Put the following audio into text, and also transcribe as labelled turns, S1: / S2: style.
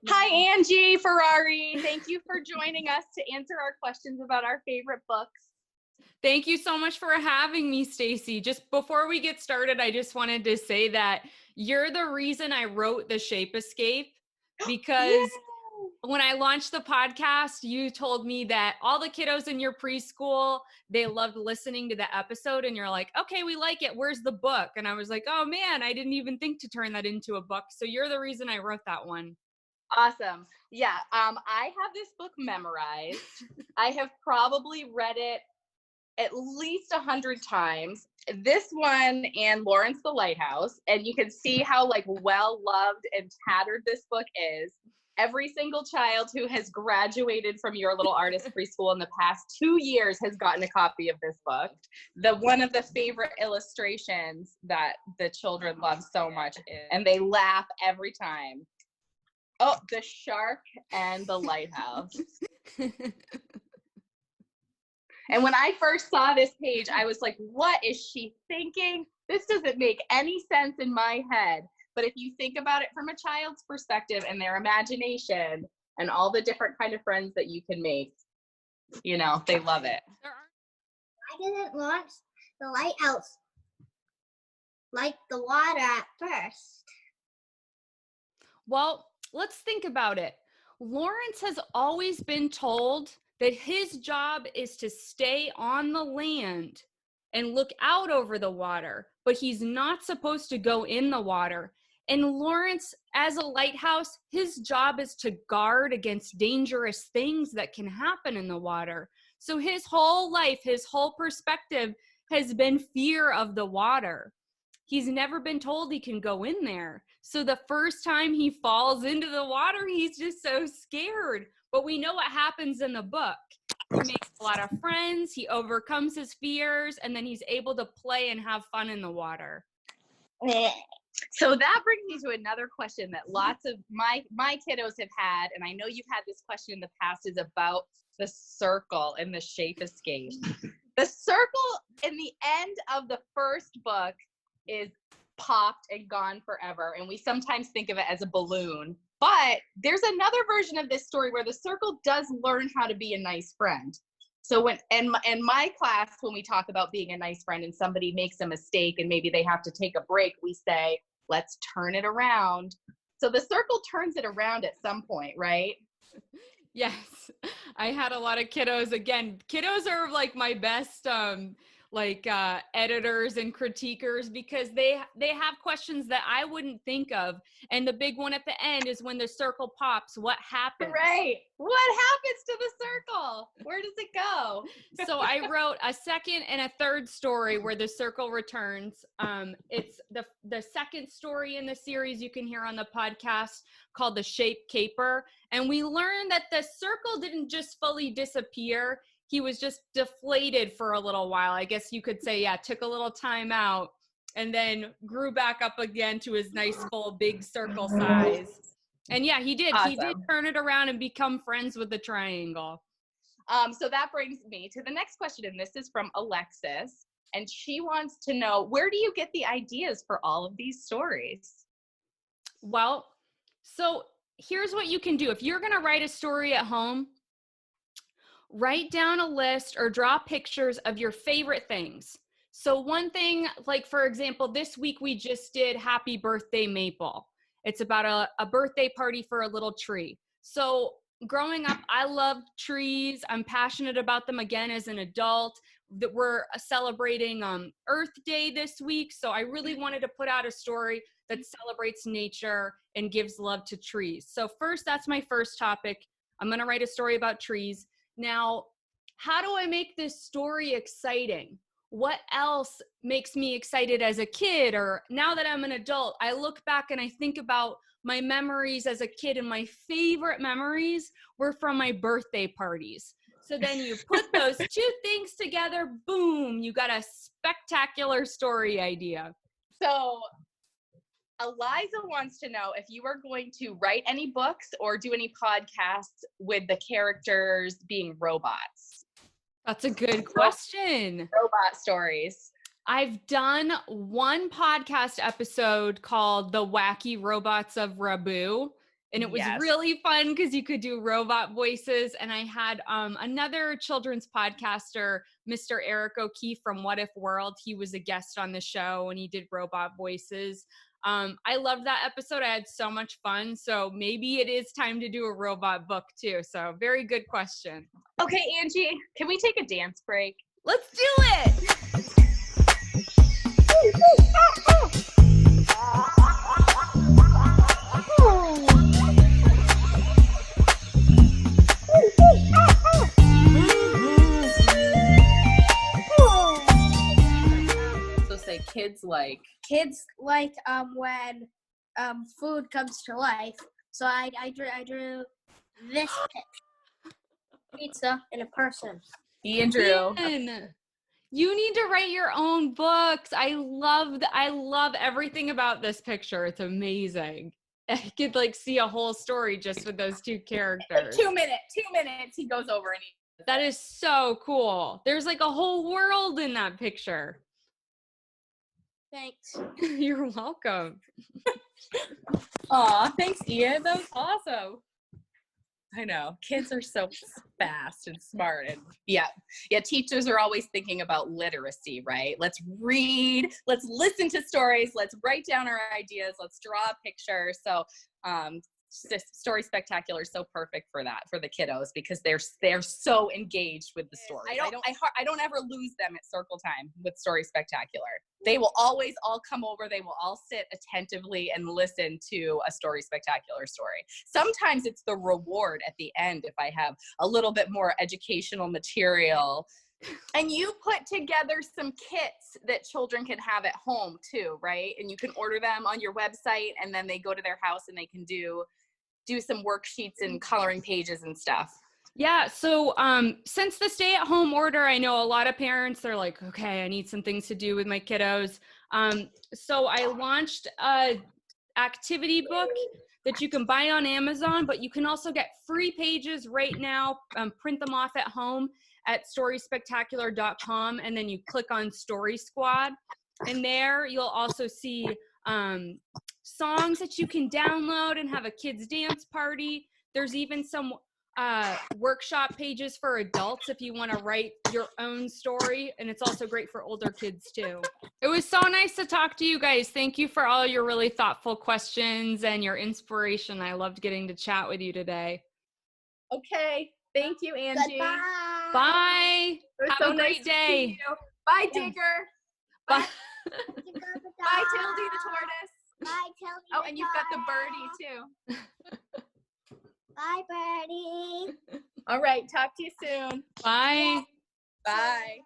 S1: Hi, Angie Ferrari. Thank you for joining us to answer our questions about our favorite books.
S2: Thank you so much for having me, Stacy. Just before we get started, I just wanted to say that you're the reason I wrote The Shape Escape, because when I launched the podcast, you told me that all the kiddos in your preschool, they loved listening to the episode, and you're like, okay, we like it. Where's the book? And I was like, oh man, I didn't even think to turn that into a book. So you're the reason I wrote that one.
S1: Awesome. Yeah. I have this book memorized. I have probably read it at least 100 times. This one and Lawrence the Lighthouse. And you can see how well loved and tattered this book is. Every single child who has graduated from Your Little Artist Preschool in the past 2 years has gotten a copy of this book. One of the favorite illustrations that the children love so much and they laugh every time. Oh, the shark and the lighthouse. And when I first saw this page, I was like, what is she thinking? This doesn't make any sense in my head. But if you think about it from a child's perspective and their imagination and all the different kind of friends that you can make, they love it.
S3: Why didn't Lawrence the Lighthouse like the water at first?
S2: Well, let's think about it. Lawrence has always been told that his job is to stay on the land and look out over the water, but he's not supposed to go in the water. And Lawrence, as a lighthouse, his job is to guard against dangerous things that can happen in the water. So his whole life, his whole perspective has been fear of the water. He's never been told he can go in there. So the first time he falls into the water, he's just so scared. But we know what happens in the book. He makes a lot of friends, he overcomes his fears, and then he's able to play and have fun in the water.
S1: So that brings me to another question that lots of my kiddos have had, and I know you've had this question in the past, is about the circle and the Shape Escape. The circle in the end of the first book is popped and gone forever, and we sometimes think of it as a balloon. But there's another version of this story where the circle does learn how to be a nice friend. So when in my class, when we talk about being a nice friend and somebody makes a mistake and maybe they have to take a break, we say, let's turn it around. So the circle turns it around at some point, right?
S2: Yes, I had a lot of kiddos. Again, kiddos are like my best editors and critiquers, because they have questions that I wouldn't think of. And the big one at the end is when the circle pops, what happens?
S1: Right. What happens to the circle? Where does it go?
S2: So I wrote a second and a third story where the circle returns. It's the second story in the series you can hear on the podcast, called The Shape Caper. And we learned that the circle didn't just fully disappear. He was just deflated for a little while. I guess you could say, yeah, took a little time out and then grew back up again to his nice full big circle size. And yeah, he did. Awesome. He did turn it around and become friends with the triangle.
S1: So that brings me to the next question, and this is from Alexis. And she wants to know, where do you get the ideas for all of these stories?
S2: Well, so here's what you can do. If you're going to write a story at home, write down a list or draw pictures of your favorite things. So one thing, like for example, this week we just did Happy Birthday Maple. It's about a birthday party for a little tree. So growing up, I loved trees. I'm passionate about them again as an adult. That we're celebrating Earth Day this week. So I really wanted to put out a story that celebrates nature and gives love to trees. So first, that's my first topic. I'm going to write a story about trees. Now, how do I make this story exciting? What else makes me excited as a kid, or now that I'm an adult? I look back and I think about my memories as a kid, and my favorite memories were from my birthday parties. So then you put those two things together, boom, you got a spectacular story idea.
S1: So Eliza wants to know if you are going to write any books or do any podcasts with the characters being robots.
S2: That's a good question.
S1: Robot stories.
S2: I've done one podcast episode called The Wacky Robots of Rabu. And it was
S1: Yes.
S2: really fun because you could do robot voices. And I had another children's podcaster, Mr. Eric O'Keefe from What If World. He was a guest on the show and he did robot voices. I loved that episode. I had so much fun. So maybe it is time to do a robot book too. So very good question.
S1: Okay, Angie, can we take a dance break?
S2: Let's do it.
S1: So say kids like
S3: when food comes to life. So I drew this pizza and a person.
S1: Andrew.
S2: Ian, you need to write your own books. I love everything about this picture. It's amazing. I could like see a whole story just with those two characters.
S1: 2 minutes. He goes over and
S2: That is so cool. There's like a whole world in that picture.
S3: Thanks.
S2: You're welcome.
S1: Aw, thanks, Ian. That was awesome. I know. Kids are so fast and smart. And yeah, teachers are always thinking about literacy, right? Let's read, let's listen to stories, let's write down our ideas, let's draw a picture. So Story Spectacular is so perfect for that, for the kiddos, because they're so engaged with the stories. I don't ever lose them at circle time with Story Spectacular. They will always all come over. They will all sit attentively and listen to a Story Spectacular story. Sometimes it's the reward at the end if I have a little bit more educational material. And you put together some kits that children can have at home too, right? And you can order them on your website, and then they go to their house and they can do some worksheets and coloring pages and stuff.
S2: Yeah, so since the stay-at-home order, I know a lot of parents are like, okay, I need some things to do with my kiddos. So I launched a activity book that you can buy on Amazon, but you can also get free pages right now, print them off at home at storyspectacular.com, and then you click on Story Squad. And there you'll also see songs that you can download and have a kids dance party. There's even some workshop pages for adults if you want to write your own story, and it's also great for older kids too. It was so nice to talk to you guys. Thank you for all your really thoughtful questions and your inspiration. I loved getting to chat with you today.
S1: Okay, thank you, Angie.
S3: Goodbye.
S2: Bye. Have a great day.
S1: Bye, Digger.
S2: Bye.
S1: Bye, Tildy the tortoise.
S3: Bye, Tildy.
S1: Oh, and you've got the birdie too.
S3: Bye, birdie.
S1: All right, talk to you soon.
S2: Bye.
S1: Bye.